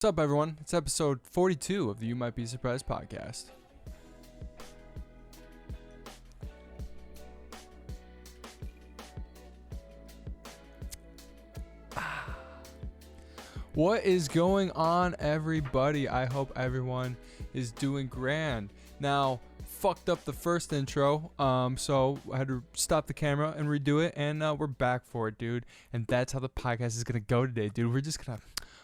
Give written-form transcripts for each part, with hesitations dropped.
What's up, everyone? It's episode 42 of the You Might Be Surprised podcast. What is going on, everybody? I hope everyone is doing grand. Now, fucked up the first intro, so I had to stop the camera and redo it, and we're back for it, dude. And that's how the podcast is gonna go today, dude. We're just gonna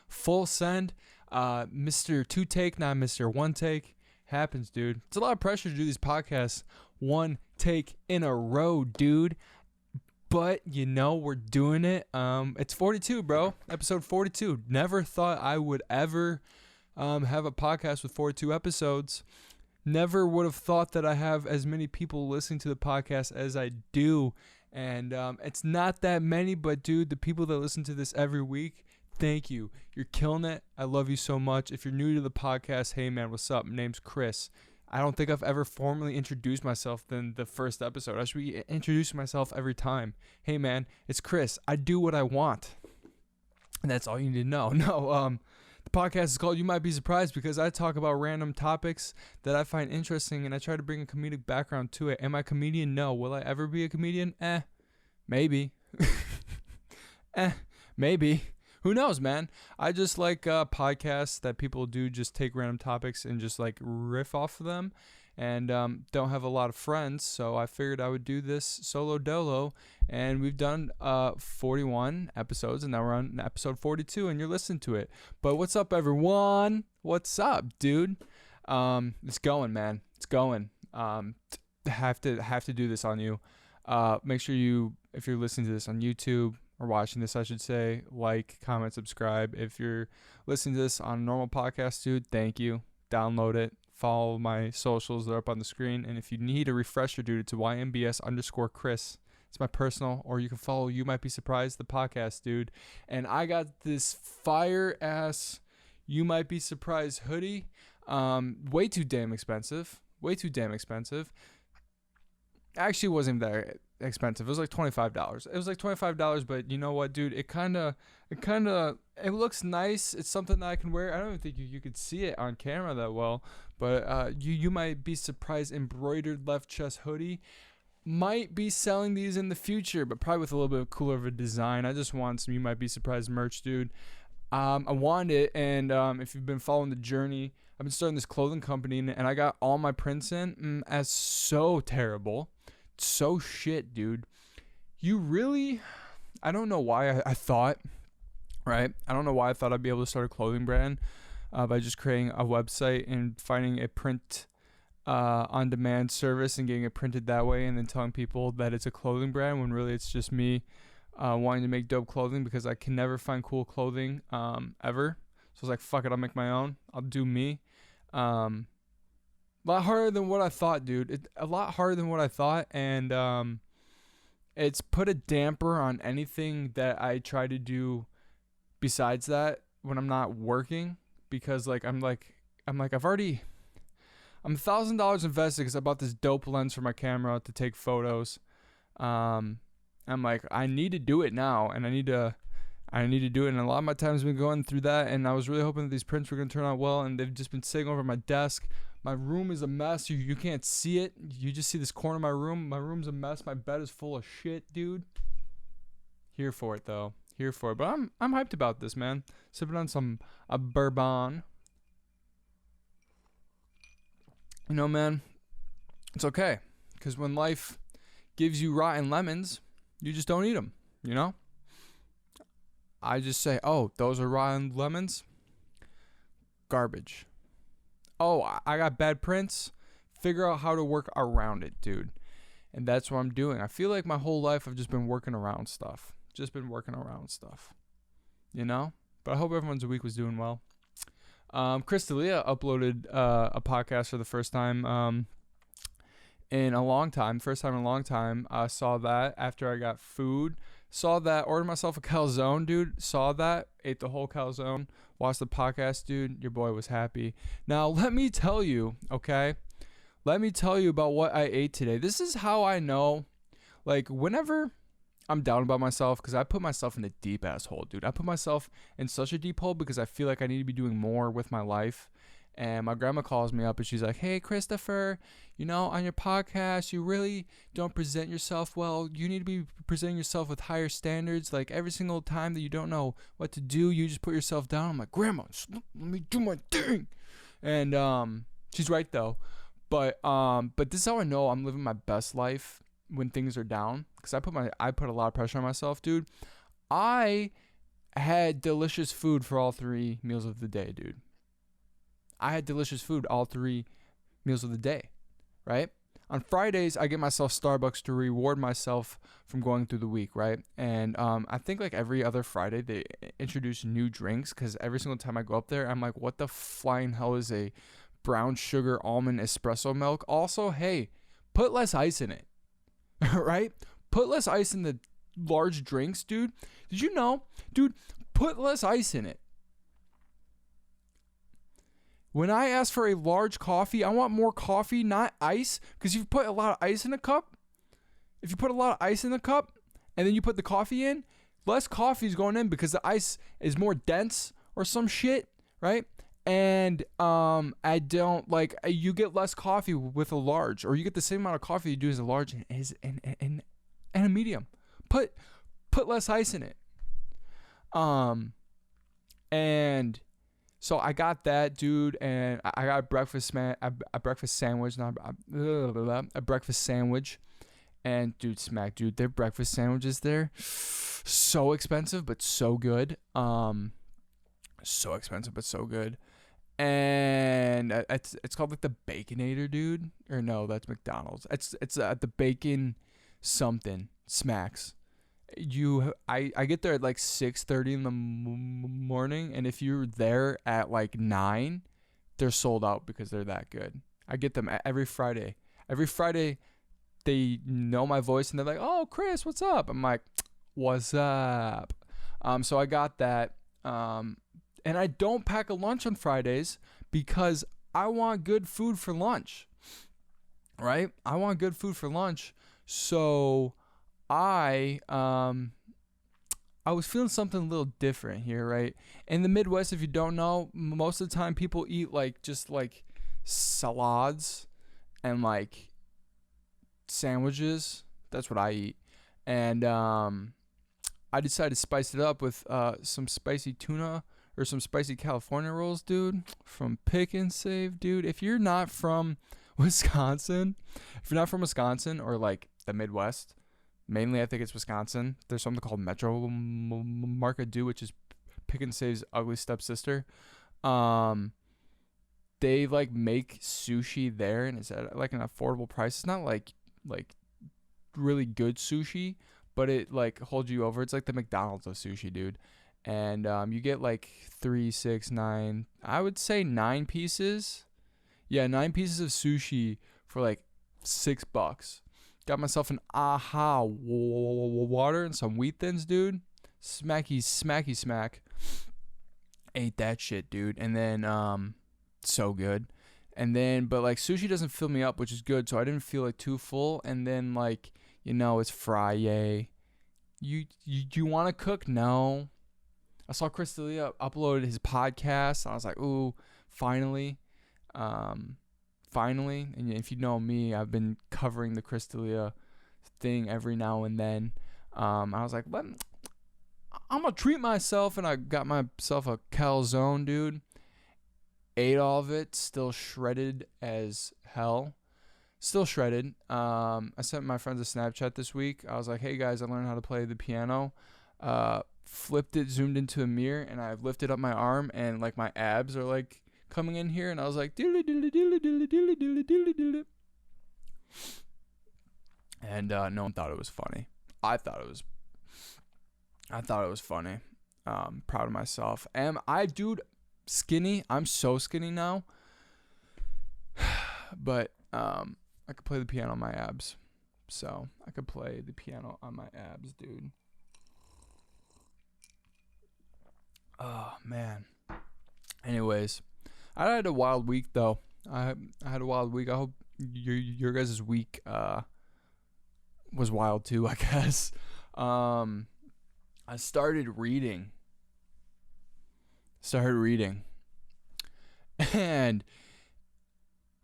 full send. Mr. Two Take, not Mr. One Take. Happens, dude. It's a lot of pressure to do these podcasts one take in a row, dude. But, we're doing it. It's 42, bro. Episode 42. Never thought I would ever have a podcast with 42 episodes. Never would have thought that I have as many people listening to the podcast as I do. And it's not that many, but, dude, the people that listen to this every week, thank you. You're killing it. I love you so much. If you're new to the podcast, hey, man, what's up? My name's Chris. I don't think I've ever formally introduced myself than the first episode. I should be introducing myself every time. Hey, man, it's Chris. I do what I want. And that's all you need to know. No, the podcast is called You Might Be Surprised because I talk about random topics that I find interesting, and I try to bring a comedic background to it. Am I a comedian? No. Will I ever be a comedian? Maybe. Maybe. Who knows, man? I just like podcasts that people do just take random topics and just like riff off of them, and don't have a lot of friends, so I figured I would do this solo dolo, and we've done 41 episodes, and now we're on episode 42, and you're listening to it. But what's up, everyone? What's up, dude? It's going, man. It's going. Have to do this on you. Make sure you, if you're listening to this on YouTube, or watching this, I should say, like, comment, subscribe. If you're listening to this on a normal podcast, dude, thank you. Download it. Follow my socials. They're up on the screen. And if you need a refresher, dude, it's YMBS_Chris. It's my personal. Or you can follow You Might Be Surprised, the podcast, dude. And I got this fire-ass You Might Be Surprised hoodie. Way too damn expensive. Actually, it wasn't that expensive. It was like $25. But you know what, dude? It looks nice. It's something that I can wear. I don't even think you could see it on camera that well. But you might be surprised. Embroidered left chest hoodie. Might be selling these in the future, but probably with a little bit cooler of a design. I just want some You Might Be Surprised merch, dude. I want it, and if you've been following the journey, I've been starting this clothing company, and I got all my prints in as so terrible. So shit, dude. I don't know why I thought, right? I don't know why I thought I'd be able to start a clothing brand by just creating a website and finding a print on-demand service and getting it printed that way, and then telling people that it's a clothing brand when really it's just me wanting to make dope clothing because I can never find cool clothing ever. So I was like, fuck it, I'll make my own. I'll do me. A lot harder than what I thought, dude. A lot harder than what I thought, and it's put a damper on anything that I try to do besides that when I'm not working, because I'm $1,000 invested because I bought this dope lens for my camera to take photos. I'm like, I need to do it now, and I need to do it, and a lot of my time's been going through that, and I was really hoping that these prints were going to turn out well, and they've just been sitting over my desk. My room is a mess. You can't see it. You just see this corner of my room. My room's a mess. My bed is full of shit, dude. Here for it, though. Here for it. But I'm hyped about this, man. Sipping on a bourbon. Man, it's okay. Because when life gives you rotten lemons, you just don't eat them, I just say, oh, those are rotten lemons? Garbage. Oh, I got bad prints? Figure out how to work around it, dude. And that's what I'm doing. I feel like my whole life I've just been working around stuff. But I hope everyone's week was doing well. Chris D'Elia uploaded a podcast for the first time in a long time. I saw that after I got food. Saw that, ordered myself a calzone, dude. Saw that, ate the whole calzone. Watched the podcast, dude. Your boy was happy. Now, let me tell you, okay? Let me tell you about what I ate today. This is how I know, whenever I'm down about myself because I put myself in a deep ass hole, dude. I put myself in such a deep hole because I feel like I need to be doing more with my life. And my grandma calls me up and she's like, hey, Christopher, on your podcast, you really don't present yourself well. You need to be presenting yourself with higher standards. Like every single time that you don't know what to do, you just put yourself down. I'm like, Grandma, just let me do my thing. And she's right though. But this is how I know I'm living my best life when things are down, because I put a lot of pressure on myself, dude. I had delicious food for all 3 meals of the day, dude. I had delicious food all 3 meals of the day, right? On Fridays, I get myself Starbucks to reward myself from going through the week, right? And I think like every other Friday they introduce new drinks, because every single time I go up there, I'm like, what the flying hell is a brown sugar almond espresso milk? Also, hey, put less ice in it. Right? Put less ice in the large drinks, dude. Did you know? Dude, put less ice in it. When I ask for a large coffee, I want more coffee, not ice. Because if you put a lot of ice in a cup, and then you put the coffee in, less coffee is going in because the ice is more dense or some shit, right? And I don't like, you get less coffee with a large, or you get the same amount of coffee you do as a large and a medium. Put less ice in it. And so I got that, dude, and I got a breakfast sandwich, and dude, their breakfast sandwiches there, so expensive but so good. So expensive but so good. And it's called like the Baconator, dude. Or no, that's McDonald's. It's the Bacon something Smacks. I get there at like 6:30 in the morning, and if you're there at like 9, they're sold out because they're that good. I get them every Friday. Every Friday, they know my voice and they're like, "Oh, Chris, what's up?" I'm like, "What's up?" So I got that. And I don't pack a lunch on Fridays because I want good food for lunch, right? I want good food for lunch. So I was feeling something a little different here, right? In the Midwest, if you don't know, most of the time people eat like just like salads and like sandwiches. That's what I eat. And I decided to spice it up with some spicy tuna or some spicy California rolls, dude, from Pick and Save, dude. If you're not from Wisconsin, or like the Midwest, mainly I think it's Wisconsin, there's something called Metro Market, dude, which is Pick and Save's ugly stepsister. They like make sushi there, and it's at like an affordable price. It's not like really good sushi, but it like holds you over. It's like the McDonald's of sushi, dude. And you get like 3, 6, 9, I would say 9 pieces. Yeah, 9 pieces of sushi for like $6. Got myself an AHA water and some wheat thins, dude. Smacky smack. Ate that shit, dude. And then so good. And then but like sushi doesn't fill me up, which is good, so I didn't feel like too full. And then like, it's Friday. You want to cook? No. I saw Chris D'Elia uploaded his podcast. I was like, ooh, finally. And if you know me, I've been covering the Chris D'Elia thing every now and then. I was like, I'm going to treat myself, and I got myself a calzone, dude. Ate all of it, still shredded as hell. Still shredded. I sent my friends a Snapchat this week. I was like, hey guys, I learned how to play the piano. Flipped it, zoomed into a mirror, and I lifted up my arm, and like my abs are like coming in here, and I was like doodly doodly doodly doodly doodly doodly doodly doodly. And no one thought it was funny. I thought it was funny. Proud of myself. Am I, dude, skinny? I'm so skinny now. But I could play the piano on my abs. So I could play the piano on my abs, dude. Oh, man. Anyways, I had a wild week, though. I had a wild week. I hope your guys' week was wild, too, I guess. I started reading. And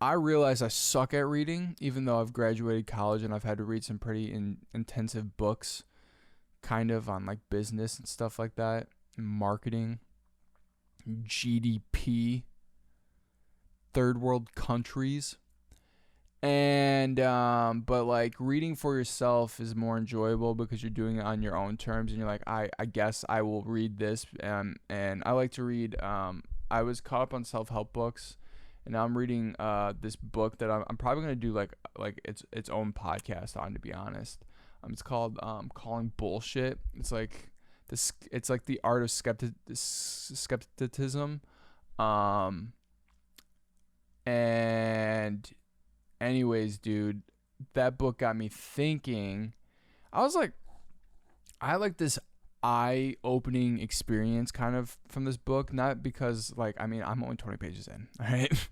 I realized I suck at reading, even though I've graduated college and I've had to read some pretty intensive books, kind of on like business and stuff like that, marketing, GDP, third world countries. And but like reading for yourself is more enjoyable because you're doing it on your own terms, and you're like, I guess I will read this. And I like to read. I was caught up on self-help books, and now I'm reading this book that I'm probably gonna do like its own podcast on, to be honest. It's called Calling Bullshit. It's like this. It's like the art of skepticism. And anyways, dude, that book got me thinking. I was like, I like this eye-opening experience kind of from this book, not because like, I mean, I'm only 20 pages in, all right?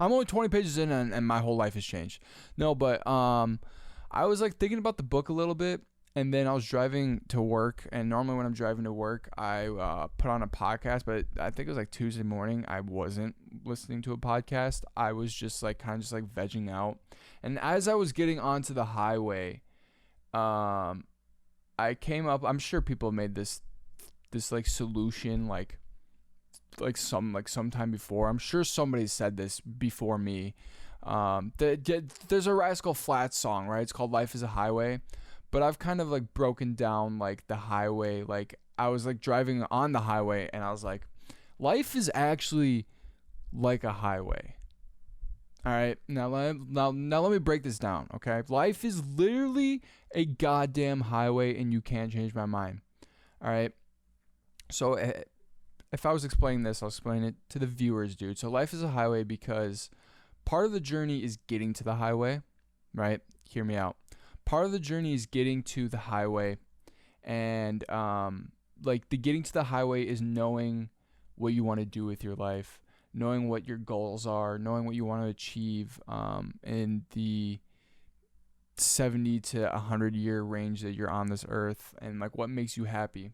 I'm only 20 pages in and my whole life has changed. No, but I was like thinking about the book a little bit, and then I was driving to work, and normally when I'm driving to work, I put on a podcast, but I think it was like Tuesday morning, I wasn't listening to a podcast. I was just like kind of just like vegging out. And as I was getting onto the highway, I came up, I'm sure people made this like solution like sometime before. I'm sure somebody said this before me. There's a Rascal Flatts song, right? It's called Life is a Highway. But I've kind of like broken down like the highway. Like I was like driving on the highway, and I was like, life is actually like a highway. All right, now let me break this down, okay? Life is literally a goddamn highway, and you can't change my mind. All right. So if I was explaining this, I'll explain it to the viewers, dude. So life is a highway because part of the journey is getting to the highway, right? Hear me out. Part of the journey is getting to the highway, and like the getting to the highway is knowing what you want to do with your life, knowing what your goals are, knowing what you want to achieve in the 70 to 100 year range that you're on this earth, and like what makes you happy.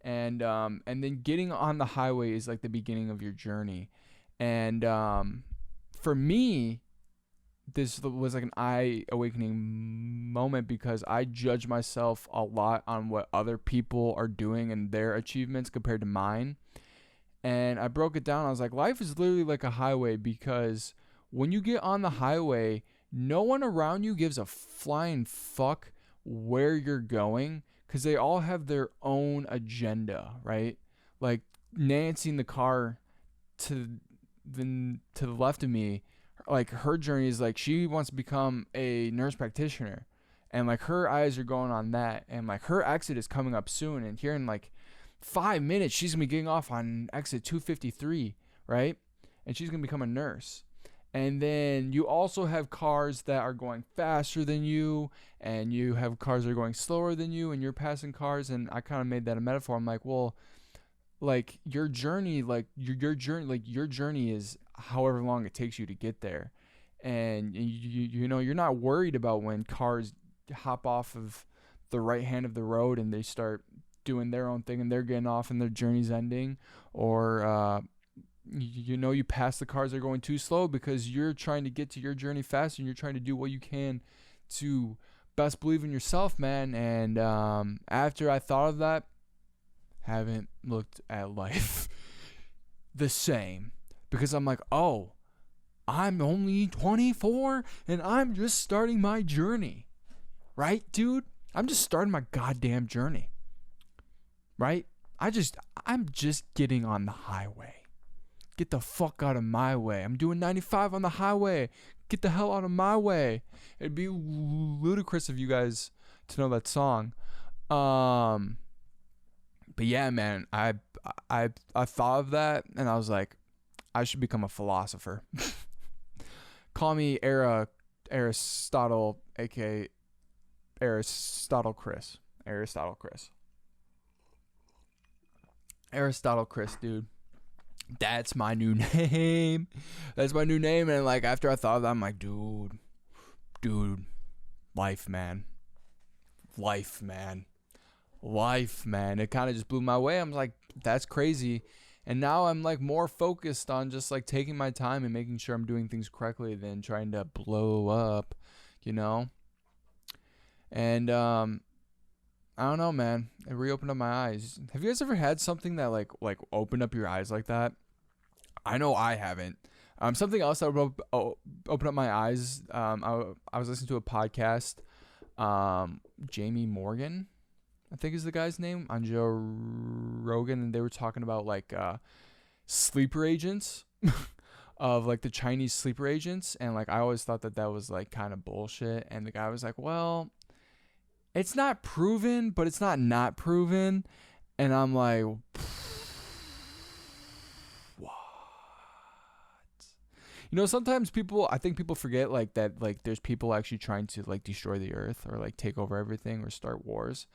And then getting on the highway is like the beginning of your journey. And for me, this was like an eye-awakening moment because I judge myself a lot on what other people are doing and their achievements compared to mine. And I broke it down. I was like, life is literally like a highway because when you get on the highway, no one around you gives a flying fuck where you're going because they all have their own agenda, right? Like Nancy in the car to the left of me, like her journey is like she wants to become a nurse practitioner, and like her eyes are going on that, and like her exit is coming up soon, and here in like 5 minutes she's gonna be getting off on exit 253, right? And she's gonna become a nurse. And then you also have cars that are going faster than you, and you have cars that are going slower than you, and you're passing cars. And I kind of made that a metaphor. I'm like, well, like your journey, like your journey is however long it takes you to get there. And you know, you're not worried about when cars hop off of the right hand of the road and they start doing their own thing and they're getting off and their journey's ending, or you know, you pass the cars that are going too slow because you're trying to get to your journey fast and you're trying to do what you can to best believe in yourself, man. And after I thought of that, haven't looked at life the same, because I'm like, oh, I'm only 24 and I'm just starting my journey, right, dude? I'm just starting my goddamn journey, right? I'm just getting on the highway. Get the fuck out of my way. I'm doing 95 on the highway. Get the hell out of my way. It'd be ludicrous of you guys to know that song. But yeah, man, I thought of that and I was like, I should become a philosopher. Call me Aristotle, aka Aristotle Chris, dude. That's my new name. And like after I thought of that, I'm like, dude, life, man. life, man. It kind of just blew my way. I'm like, that's crazy. And now I'm like more focused on just like taking my time and making sure I'm doing things correctly than trying to blow up, you know? And I don't know, man. It reopened up my eyes. Have you guys ever had something that like opened up your eyes like that? I know I haven't. Something else that opened up my eyes. I was listening to a podcast. Jamie Morgan, I think is the guy's name, on Joe Rogan, and they were talking about like sleeper agents of like the Chinese sleeper agents, and like I always thought that was like kind of bullshit. And the guy was like, well, it's not proven, but it's not proven. And I'm like, what? You know, sometimes I think people forget like that, like there's people actually trying to like destroy the earth or like take over everything or start wars.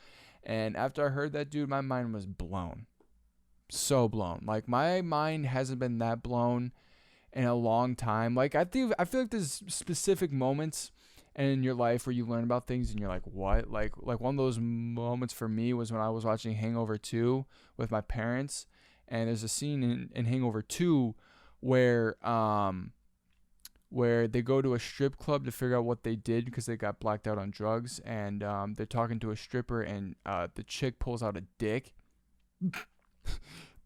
And after I heard that, dude, my mind was blown. So blown. Like my mind hasn't been that blown in a long time. Like I feel like there's specific moments in your life where you learn about things and you're like, what? Like one of those moments for me was when I was watching Hangover 2 with my parents, and there's a scene in Hangover 2 where they go to a strip club to figure out what they did because they got blacked out on drugs, and they're talking to a stripper, and the chick pulls out a dick.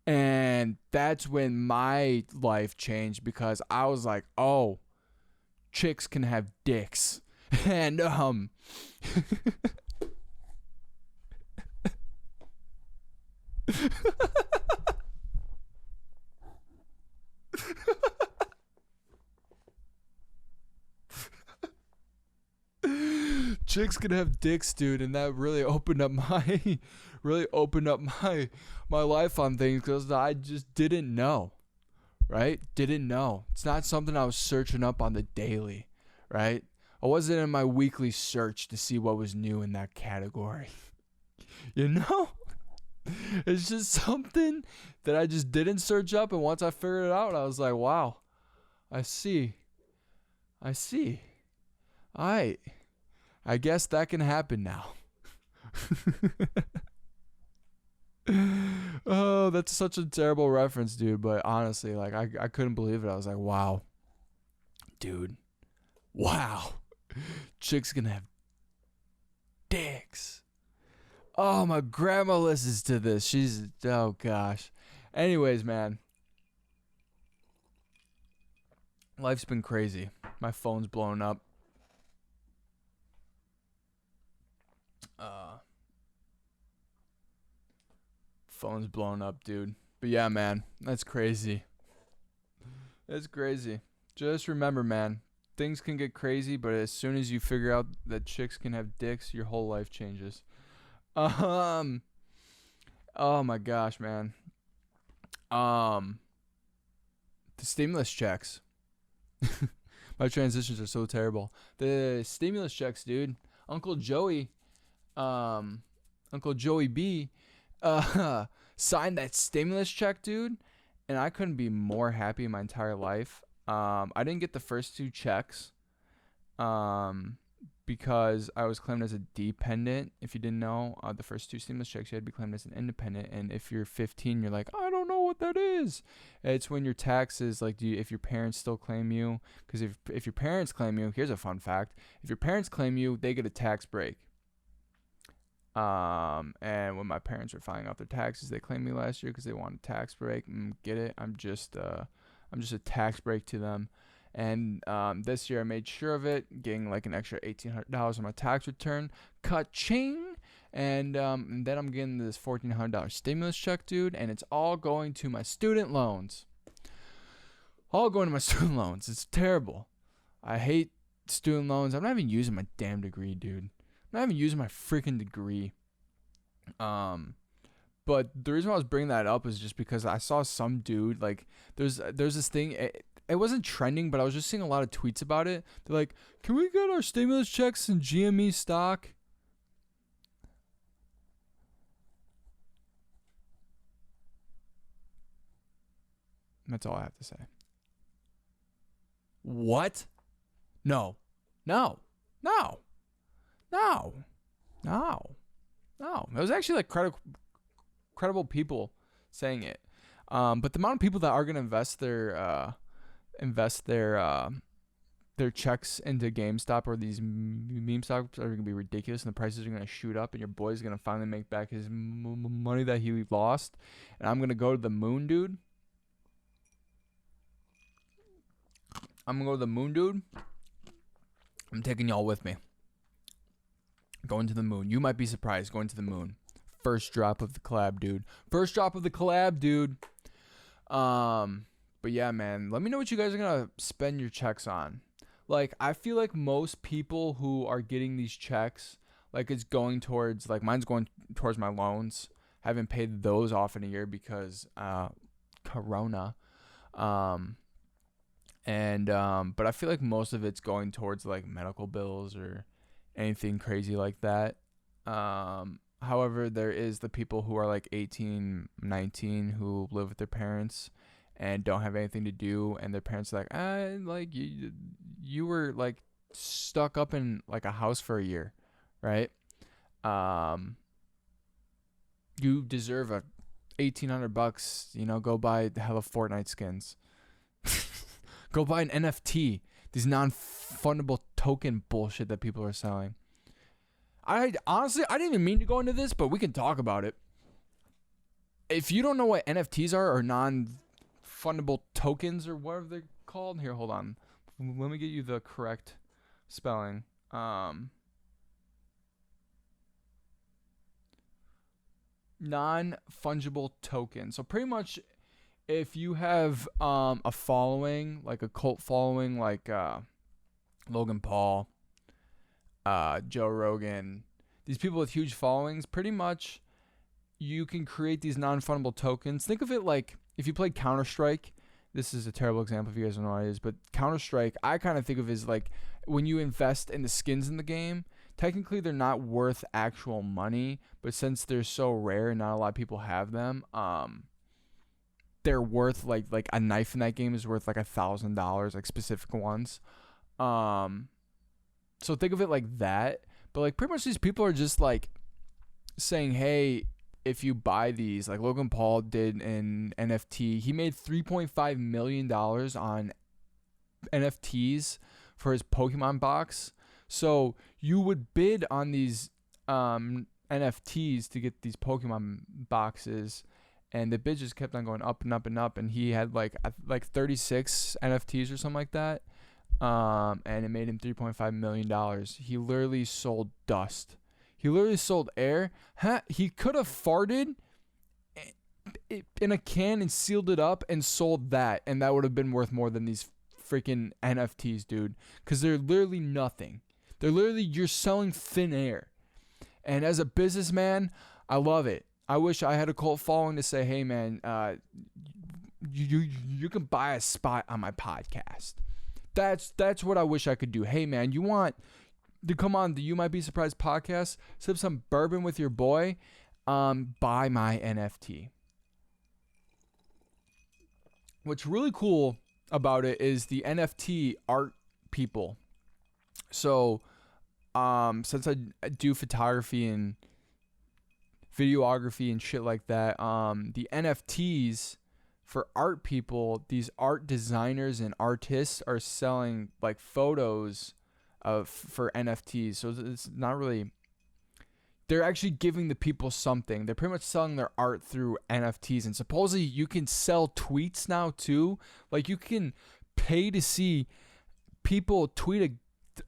And that's when my life changed, because I was like, oh, chicks can have dicks. And chicks can have dicks, dude, and that really opened up my my life on things, because I just didn't know, right? Didn't know. It's not something I was searching up on the daily, right? I wasn't in my weekly search to see what was new in that category. You know? It's just something that I just didn't search up, and once I figured it out, I was like, wow, I see. I guess that can happen now. Oh, that's such a terrible reference, dude. But honestly, like I couldn't believe it. I was like, wow, dude, wow, chicks gonna have dicks. Oh, my grandma listens to this. Oh gosh. Anyways, man, life's been crazy. My phone's blown up. Phone's blown up, dude. But yeah, man, that's crazy. That's crazy. Just remember, man, things can get crazy, but as soon as you figure out that chicks can have dicks, your whole life changes. Oh my gosh, man. The stimulus checks. My transitions are so terrible. The stimulus checks, dude. Uncle Joey B signed that stimulus check, dude, and I couldn't be more happy in my entire life. I didn't get the first two checks because I was claimed as a dependent. If you didn't know, the first two stimulus checks, you had to be claimed as an independent. And if you're 15, you're like, I don't know what that is. It's when your taxes, like, if your parents still claim you. Because if your parents claim you, here's a fun fact. If your parents claim you, they get a tax break. And when my parents were filing out their taxes, they claimed me last year because they wanted a tax break. Get it? I'm just a tax break to them. And this year I made sure of it, getting like an extra $1,800 on my tax return. Ka-ching! And then I'm getting this $1,400 stimulus check, dude, and it's all going to my student loans. All going to my student loans. It's terrible. I hate student loans. I'm not even using my damn degree, dude. I'm not even using my freaking degree. But the reason why I was bringing that up is just because I saw some dude, like, there's this thing. It wasn't trending, but I was just seeing a lot of tweets about it. They're like, can we get our stimulus checks in GME stock? That's all I have to say. What? No. No. No. No. No. No, it was actually like credible people saying it. But the amount of people that are gonna invest their checks into GameStop or these meme stocks are gonna be ridiculous, and the prices are gonna shoot up, and your boy's gonna finally make back his money that he lost, and I'm gonna go to the moon, dude. I'm gonna go to the moon, dude. I'm taking y'all with me. Going to the moon. You might be surprised. Going to the moon. First drop of the collab, dude. First drop of the collab, dude. But yeah, man. Let me know what you guys are gonna spend your checks on. Like, I feel like most people who are getting these checks, like, it's going towards, like, mine's going towards my loans. Haven't paid those off in a year because Corona. But I feel like most of it's going towards like medical bills or anything crazy like that. However, there is the people who are like 18, 19 who live with their parents and don't have anything to do, and their parents are like, like you were like stuck up in like a house for a year, right? You deserve a $1,800, go buy the hella Fortnite skins. Go buy an NFT. These non-fundable token bullshit that people are selling. I didn't even mean to go into this, but we can talk about it. If you don't know what NFTs are, or non-fundable tokens, or whatever they're called, here, hold on. Let me get you the correct spelling. Non-fungible token. So pretty much, if you have a following, like a cult following, like Logan Paul, Joe Rogan, these people with huge followings, pretty much you can create these non-fungible tokens. Think of it like if you played Counter-Strike. This is a terrible example if you guys don't know what it is, but Counter-Strike, I kind of think of it as like when you invest in the skins in the game, technically they're not worth actual money, but since they're so rare and not a lot of people have them, they're worth like a knife in that game is worth like $1,000, like specific ones. So think of it like that. But like pretty much these people are just like saying, hey, if you buy these, like Logan Paul did in NFT, he made $3.5 million on NFTs for his Pokemon box. So you would bid on these NFTs to get these Pokemon boxes, and the bid just kept on going up and up and up, and he had like 36 NFTs or something like that, and it made him $3.5 million. He literally sold dust. He literally sold air. He could have farted in a can and sealed it up and sold that, and that would have been worth more than these freaking NFTs, dude, because they're literally nothing. They're literally, you're selling thin air. And as a businessman, I love it. I wish I had a cult following to say, hey, man, you can buy a spot on my podcast. That's what I wish I could do. Hey, man, you want to come on the You Might Be Surprised podcast, sip some bourbon with your boy, buy my NFT. What's really cool about it is the NFT art people. So, since I do photography and videography and shit like that, the NFTs for art people, these art designers and artists are selling like photos for NFTs. So it's not really, they're actually giving the people something. They're pretty much selling their art through NFTs, and supposedly you can sell tweets now too. Like you can pay to see people tweet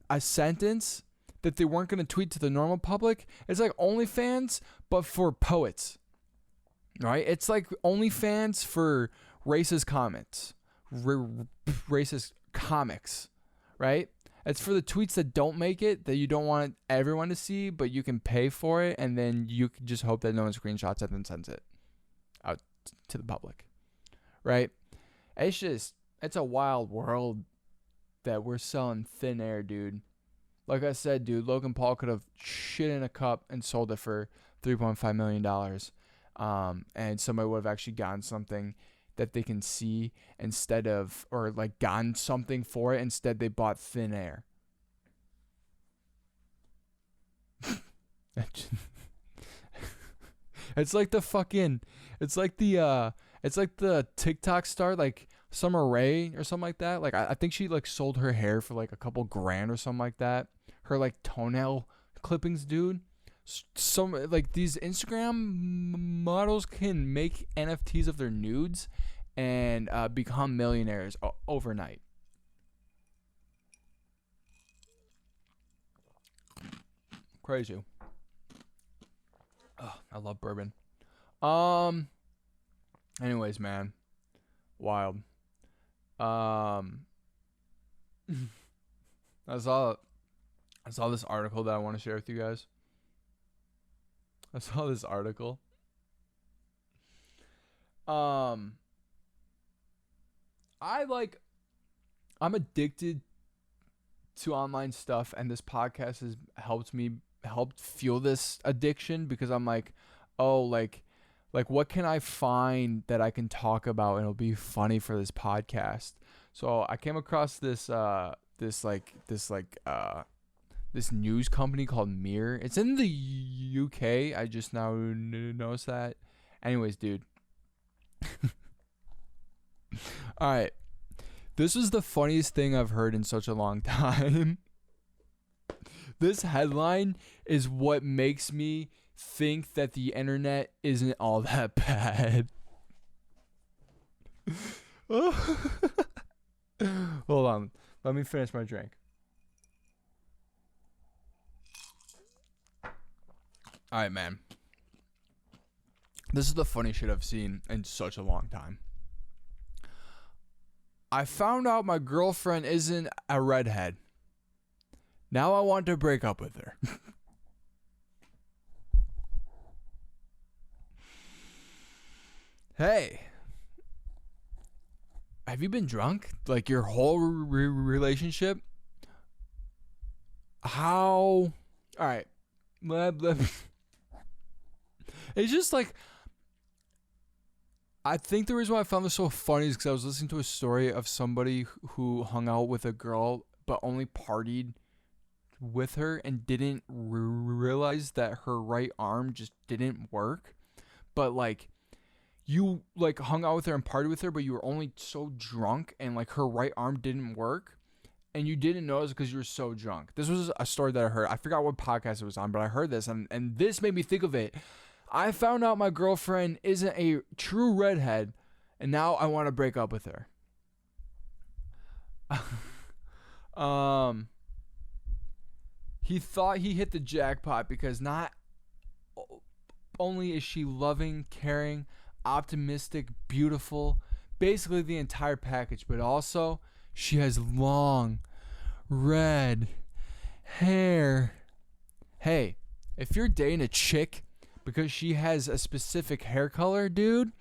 a sentence that they weren't going to tweet to the normal public. It's like OnlyFans, but for poets, right? It's like OnlyFans for racist comments, racist comics, right? It's for the tweets that don't make it, that you don't want everyone to see, but you can pay for it, and then you can just hope that no one screenshots it and sends it out to the public, right? It's a wild world that we're selling thin air, dude. Like I said, dude, Logan Paul could have shit in a cup and sold it for $3.5 million. And somebody would have actually gotten something that they can see instead of, or like gotten something for it. Instead, they bought thin air. It's like the fucking, it's like the TikTok star, like Summer Rae or something like that. Like I think she like sold her hair for like a couple grand or something like that. Her like toenail clippings, dude. Some like these Instagram models can make NFTs of their nudes and become millionaires overnight. Crazy. Oh, I love bourbon. Um. Anyways, man, wild. Um. I saw this article that I want to share with you guys. I saw this article. Um. I'm addicted to online stuff, and this podcast has helped fuel this addiction because I'm like, oh, like what can I find that I can talk about and it'll be funny for this podcast. So I came across this news company called Mirror. It's in the UK. I just now noticed that. Anyways, dude. All right. This was the funniest thing I've heard in such a long time. This headline is what makes me think that the internet isn't all that bad. Hold on. Let me finish my drink. All right, man. This is the funny shit I've seen in such a long time. I found out my girlfriend isn't a redhead. Now I want to break up with her. Hey. Have you been drunk? Like your whole relationship? How? Alright. It's just like, I think the reason why I found this so funny is because I was listening to a story of somebody who hung out with a girl but only partied with her and didn't realize that her right arm just didn't work. But like, you like hung out with her and partied with her, but you were only so drunk and like her right arm didn't work. And you didn't know it because you were so drunk. This was a story that I heard. I forgot what podcast it was on, but I heard this and this made me think of it. I found out my girlfriend isn't a true redhead, and now I want to break up with her. He thought he hit the jackpot because not only is she loving, caring, optimistic, beautiful, basically the entire package, but also she has long, red hair. Hey, if you're dating a chick because she has a specific hair color, dude,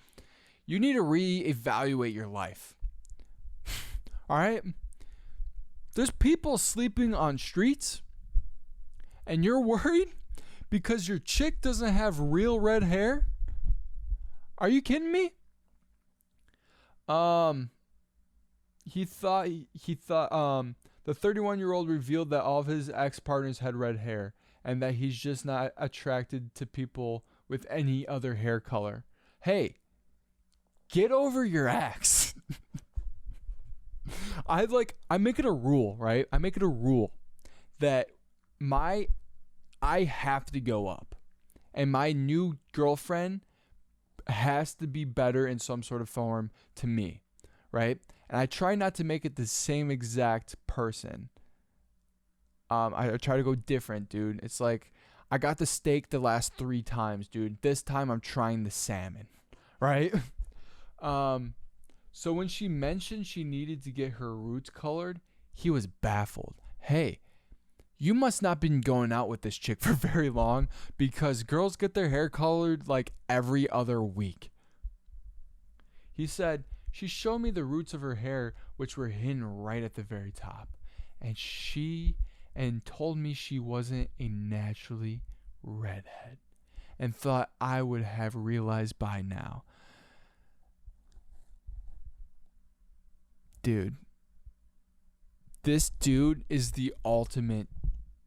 you need to reevaluate your life. All right? There's people sleeping on streets, and you're worried because your chick doesn't have real red hair? Are you kidding me? He thought the 31-year-old revealed that all of his ex-partners had red hair and that he's just not attracted to people with any other hair color. Hey, get over your ex. I make it a rule, right? I make it a rule that I have to go up, and my new girlfriend has to be better in some sort of form to me, right? And I try not to make it the same exact person. I try to go different, dude. It's like, I got the steak the last 3 times, dude. This time I'm trying the salmon, right? So when she mentioned she needed to get her roots colored, he was baffled. Hey, you must not been going out with this chick for very long because girls get their hair colored like every other week. He said, she showed me the roots of her hair, which were hidden right at the very top. And told me she wasn't a naturally redhead and thought I would have realized by now. Dude, this dude is the ultimate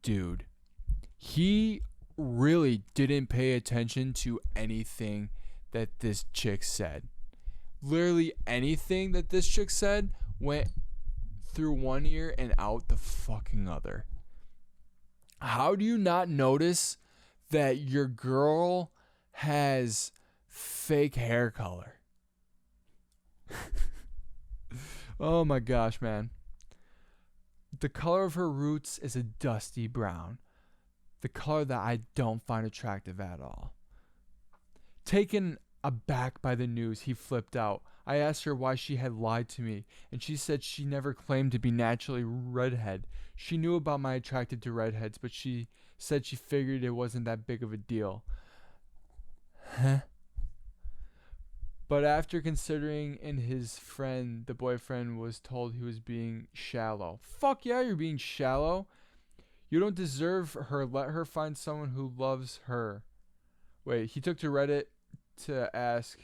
dude. He really didn't pay attention to anything that this chick said. Literally anything that this chick said went through one ear and out the fucking other. How do you not notice that your girl has fake hair color? Oh my gosh, man. The color of her roots is a dusty brown. The color that I don't find attractive at all. Taken aback by the news, he flipped out. I asked her why she had lied to me, and she said she never claimed to be naturally redhead. She knew about my attraction to redheads, but she said she figured it wasn't that big of a deal. Huh? But after considering in his friend, the boyfriend was told he was being shallow. Fuck yeah, you're being shallow. You don't deserve her. Let her find someone who loves her. Wait, he took to Reddit to ask.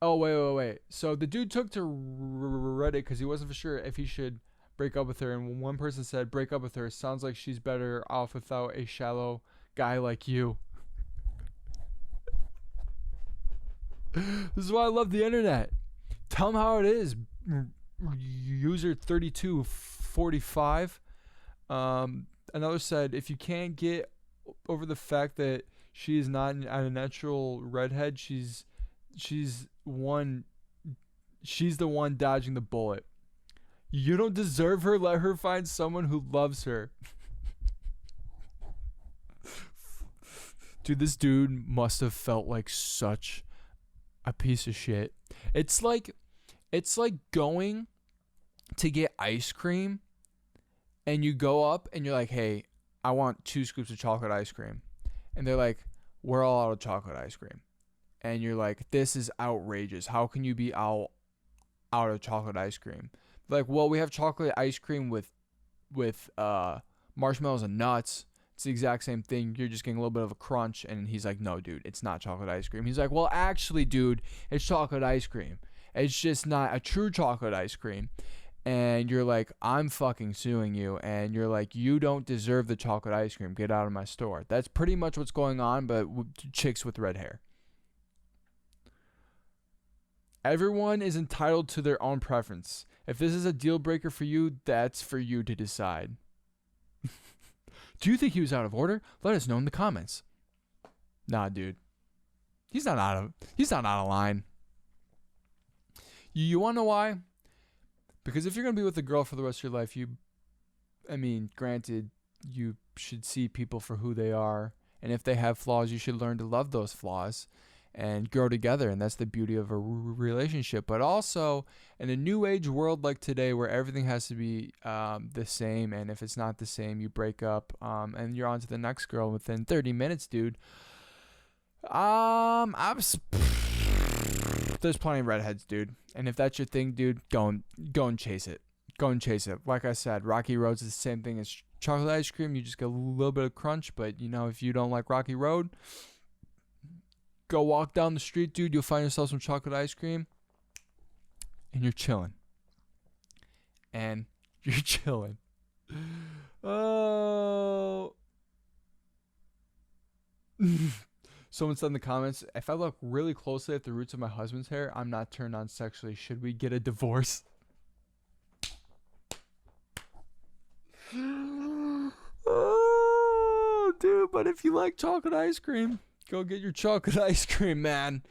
Oh, wait. So the dude took to Reddit because he wasn't for sure if he should break up with her. And one person said, break up with her. Sounds like she's better off without a shallow guy like you. This is why I love the internet. Tell them how it is. User 3245. Another said, if you can't get over the fact that she is not a natural redhead, she's the one dodging the bullet. You don't deserve her. Let her find someone who loves her. Dude, this dude must have felt like such a piece of shit. It's like going to get ice cream and you go up and you're like, hey, I want 2 scoops of chocolate ice cream. And they're like, we're all out of chocolate ice cream. And you're like, this is outrageous. How can you be out of chocolate ice cream? They're like, well, we have chocolate ice cream with marshmallows and nuts. It's the exact same thing. You're just getting a little bit of a crunch. And he's like, no, dude, it's not chocolate ice cream. He's like, well, actually, dude, it's chocolate ice cream. It's just not a true chocolate ice cream. And you're like, I'm fucking suing you. And you're like, you don't deserve the chocolate ice cream. Get out of my store. That's pretty much what's going on, but chicks with red hair. Everyone is entitled to their own preference. If this is a deal breaker for you, that's for you to decide. Do you think he was out of order? Let us know in the comments. Nah, dude. He's not out of line. You want to know why? Because if you're going to be with a girl for the rest of your life, granted, you should see people for who they are. And if they have flaws, you should learn to love those flaws and grow together. And that's the beauty of a relationship. But also, in a new age world like today where everything has to be the same, and if it's not the same, you break up and you're on to the next girl within 30 minutes, dude. There's plenty of redheads, dude. And if that's your thing, dude, go and chase it. Go and chase it. Like I said, Rocky Road's the same thing as chocolate ice cream. You just get a little bit of crunch. But, if you don't like Rocky Road, go walk down the street, dude. You'll find yourself some chocolate ice cream. And you're chilling. Oh. Someone said in the comments, if I look really closely at the roots of my husband's hair, I'm not turned on sexually. Should we get a divorce? Oh, dude, but if you like chocolate ice cream, go get your chocolate ice cream, man.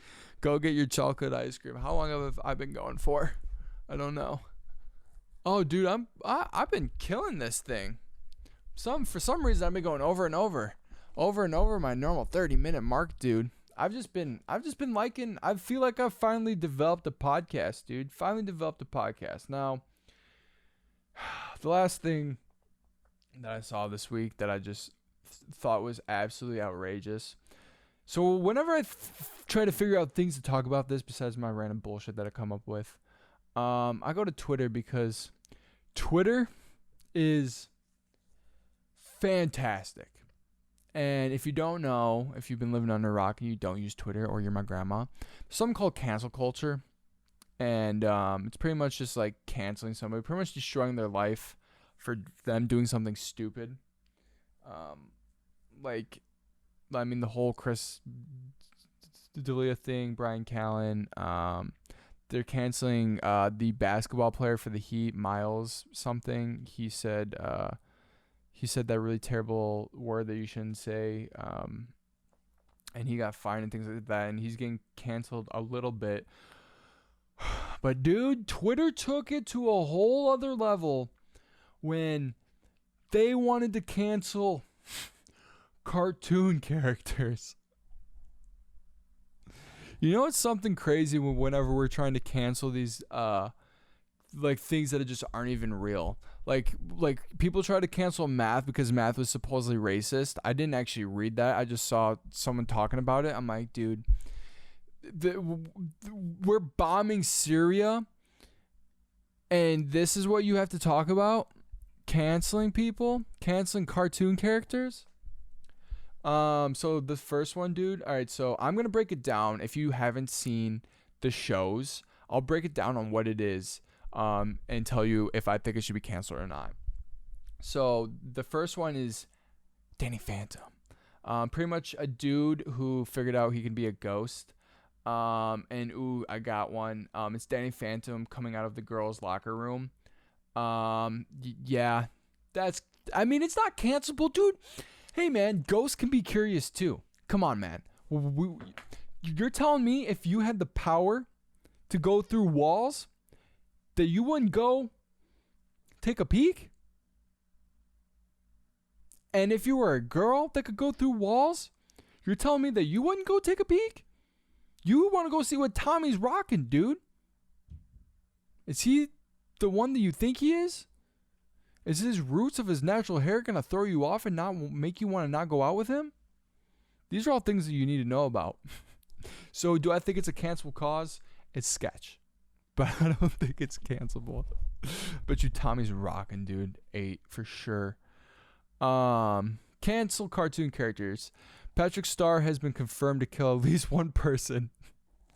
Go get your chocolate ice cream. How long have I been going for? I don't know. Oh, dude, I've been killing this thing. For some reason, I've been going over and over my normal 30-minute mark, dude. I've just been liking. I feel like I've finally developed a podcast, dude. Now, the last thing that I saw this week that I just thought was absolutely outrageous. So whenever I try to figure out things to talk about this besides my random bullshit that I come up with, I go to Twitter because Twitter is fantastic. And if you don't know, if you've been living under a rock and you don't use Twitter or you're my grandma, there's something called cancel culture. And it's pretty much just like canceling somebody, pretty much destroying their life for them doing something stupid. like, I mean, the whole Chris D'Elia thing, Brian Callen. They're canceling the basketball player for the Heat, Miles something. He said that really terrible word that you shouldn't say. And he got fined and things like that. And he's getting canceled a little bit. But dude, Twitter took it to a whole other level when they wanted to cancel cartoon characters. You know, it's something crazy whenever we're trying to cancel these like things that just aren't even real. Like people try to cancel math because math was supposedly racist. I didn't actually read that. I just saw someone talking about it. I'm like, dude, we're bombing Syria, and this is what you have to talk about? Canceling people? Canceling cartoon characters? So the first one, dude. All right, so I'm gonna break it down. If you haven't seen the shows, I'll break it down on what it is, and tell you if I think it should be canceled or not. So the first one is Danny Phantom. Pretty much a dude who figured out he can be a ghost. And ooh, I got one. It's Danny Phantom coming out of the girls' locker room. Yeah, I mean, it's not cancelable, dude. Hey, man, ghosts can be curious, too. Come on, man. You're telling me if you had the power to go through walls, that you wouldn't go take a peek? And if you were a girl that could go through walls, you're telling me that you wouldn't go take a peek? You want to go see what Tommy's rocking, dude. Is he the one that you think he is? Is his roots of his natural hair going to throw you off and not make you want to not go out with him? These are all things that you need to know about. So do I think it's a cancelable cause? It's sketch. But I don't think it's cancelable. But you Tommy's rocking, dude. 8 for sure. Cancel cartoon characters. Patrick Star has been confirmed to kill at least one person.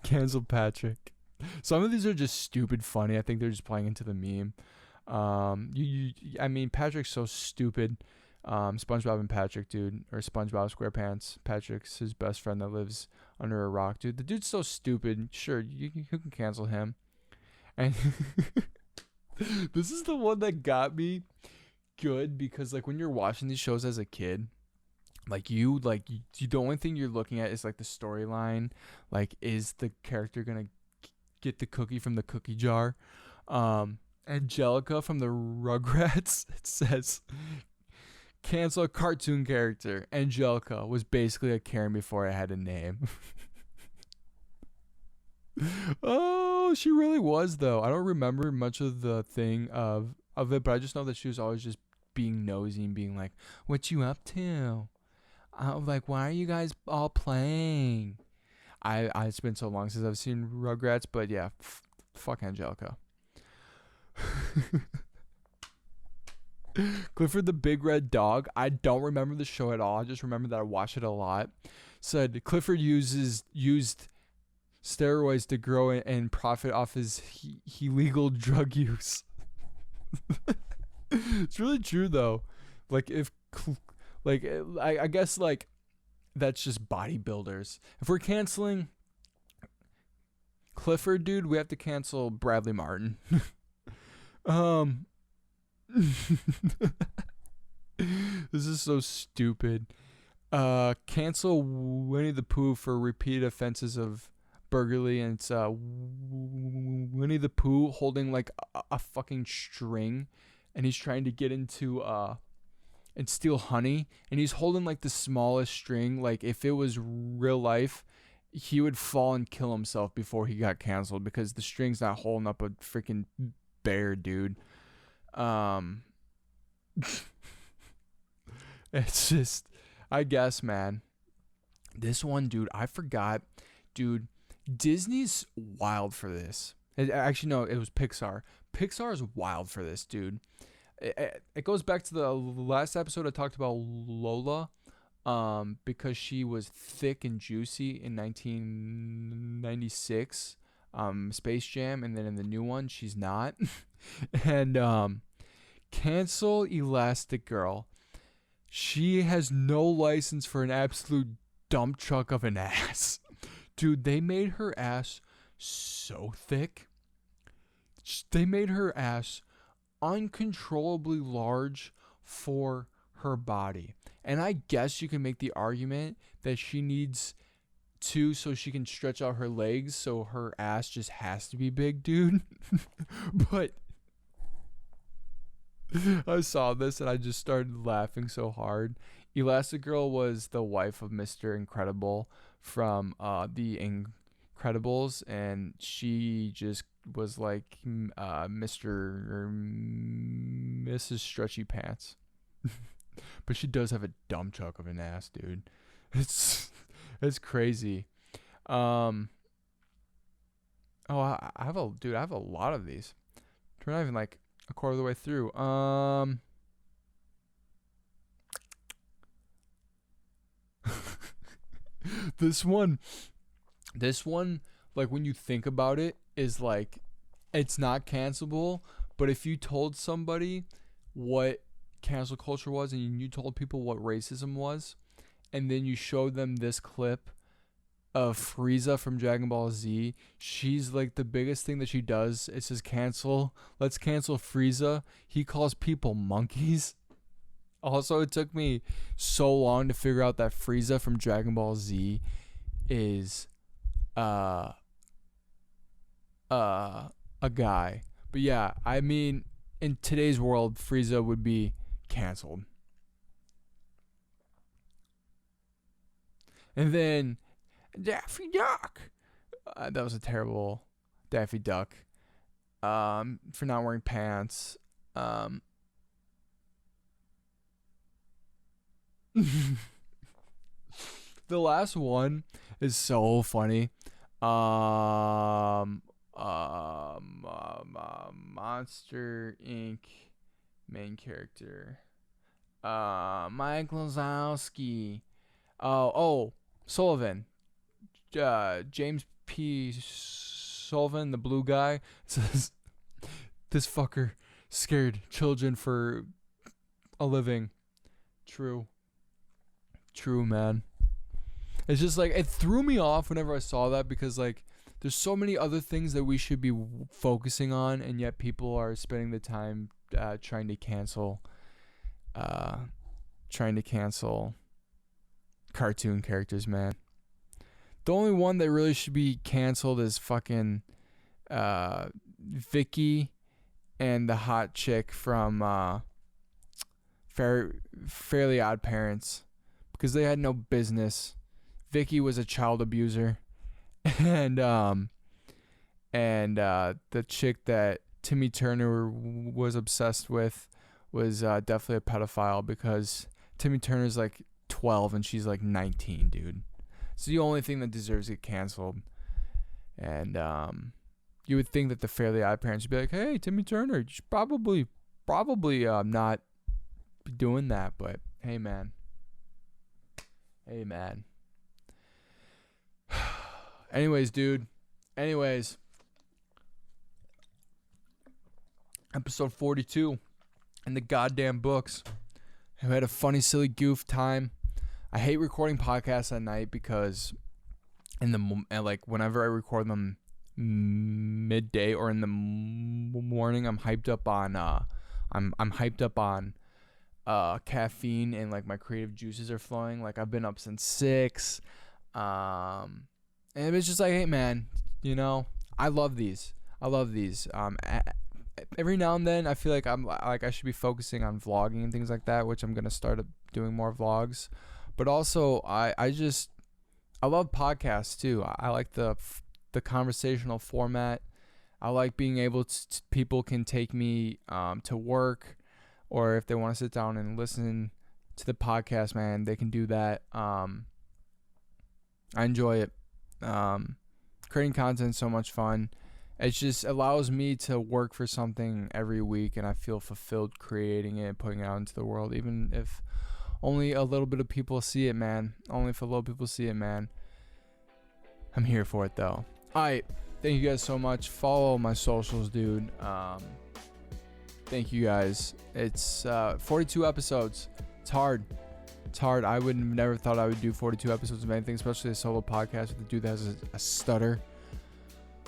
Cancel Patrick. Some of these are just stupid funny. I think they're just playing into the meme. I mean, Patrick's so stupid. SpongeBob and Patrick, dude, or SpongeBob SquarePants. Patrick's his best friend that lives under a rock, dude. The dude's so stupid. Sure, you can cancel him. And this is the one that got me good because, like, when you're watching these shows as a kid, you the only thing you're looking at is like the storyline. Like, is the character gonna get the cookie from the cookie jar? Angelica from the Rugrats, it says, cancel a cartoon character. Angelica was basically a Karen before it had a name. Oh, she really was, though. I don't remember much of the thing of it, but I just know that she was always just being nosy and being like, what you up to? Like, why are you guys all playing? It's been so long since I've seen Rugrats, but yeah, fuck Angelica. Clifford the Big Red Dog. I don't remember the show at all. I just remember that I watched it a lot. Said Clifford used steroids to grow and profit off his illegal drug use. It's really true though. Like I guess like that's just bodybuilders. If we're canceling Clifford, dude, we have to cancel Bradley Martin. This is so stupid. Cancel Winnie the Pooh for repeated offenses of burglary, and it's Winnie the Pooh holding like a fucking string, and he's trying to get into and steal honey, and he's holding like the smallest string. Like, if it was real life, he would fall and kill himself before he got canceled because the string's not holding up a freaking bear, dude. It's just, I guess, man. This one, dude, I forgot. Dude, Disney's wild for this. Actually, no, it was Pixar. Pixar is wild for this, dude. It goes back to the last episode I talked about Lola, because she was thick and juicy in 1996, Space Jam, and then in the new one, she's not. And cancel Elastic Girl. She has no license for an absolute dump truck of an ass. Dude, they made her ass so thick. They made her ass uncontrollably large for her body. And I guess you can make the argument that she needs two so she can stretch out her legs, so her ass just has to be big, dude. But I saw this and I just started laughing so hard. Elastigirl was the wife of Mr. Incredible from the Incredibles, and she just was like Mr. or Mrs. Stretchy Pants. But she does have a dump truck of an ass, dude. It's crazy. I have a lot of these. We're not even like a quarter of the way through. This one, like when you think about it, is like, it's not cancelable. But if you told somebody what cancel culture was, and you told people what racism was, and then you showed them this clip of Frieza from Dragon Ball Z, she's like, the biggest thing that she does is just let's cancel Frieza. He calls people monkeys. Also, it took me so long to figure out that Frieza from Dragon Ball Z is a guy. But yeah, I mean, in today's world, Frieza would be canceled. And then Daffy Duck. That was a terrible Daffy Duck. For not wearing pants. The last one is so funny. Monster Inc. main character. Mike Wazowski. Oh, Sullivan. James P. Sullivan, the blue guy, says, "This fucker scared children for a living." True, man. It's just like, it threw me off whenever I saw that, because like, there's so many other things that we should be focusing on, and yet people are spending the time trying to cancel cartoon characters, man. The only one that really should be canceled is fucking Vicky and the hot chick from Fairly Odd Parents, because they had no business. Vicky was a child abuser, and the chick that Timmy Turner was obsessed with was definitely a pedophile, because Timmy Turner's like 12 and she's like 19, dude. It's the only thing that deserves to get canceled. And you would think that the Fairly Odd Parents would be like, "Hey, Timmy Turner, you should probably not be doing that." But hey, man. Anyways, dude. Episode 42 in the goddamn books. I had a funny, silly goof time. I hate recording podcasts at night, because whenever I record them midday or in the morning, I'm hyped up on caffeine, and like my creative juices are flowing. Like, I've been up since 6. And it's just like, hey man, I love these. Every now and then I feel like I should be focusing on vlogging and things like that, which I'm gonna start doing more vlogs. But also, I love podcasts too. I like the conversational format. I like being able to people can take me to work, or if they want to sit down and listen to the podcast, man, they can do that. I enjoy it. Creating content is so much fun. It just allows me to work for something every week, and I feel fulfilled creating it and putting it out into the world, even if only a little bit of people see it, man. Only if a little people see it, man. I'm here for it, though. Alright, thank you guys so much. Follow my socials, dude. Thank you guys. It's 42 episodes. It's hard. It's hard. I would have never thought I would do 42 episodes of anything, especially a solo podcast with a dude that has a stutter.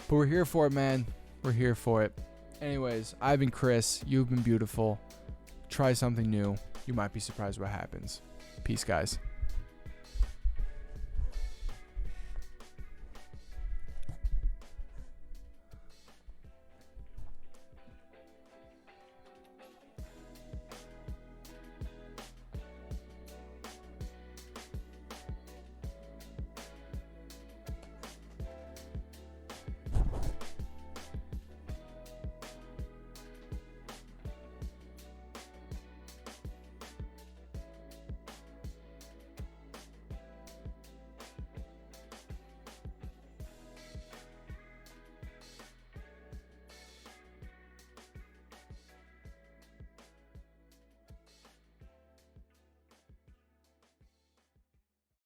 But we're here for it, man. We're here for it. Anyways, I've been Chris. You've been beautiful. Try something new. You might be surprised what happens. Peace, guys.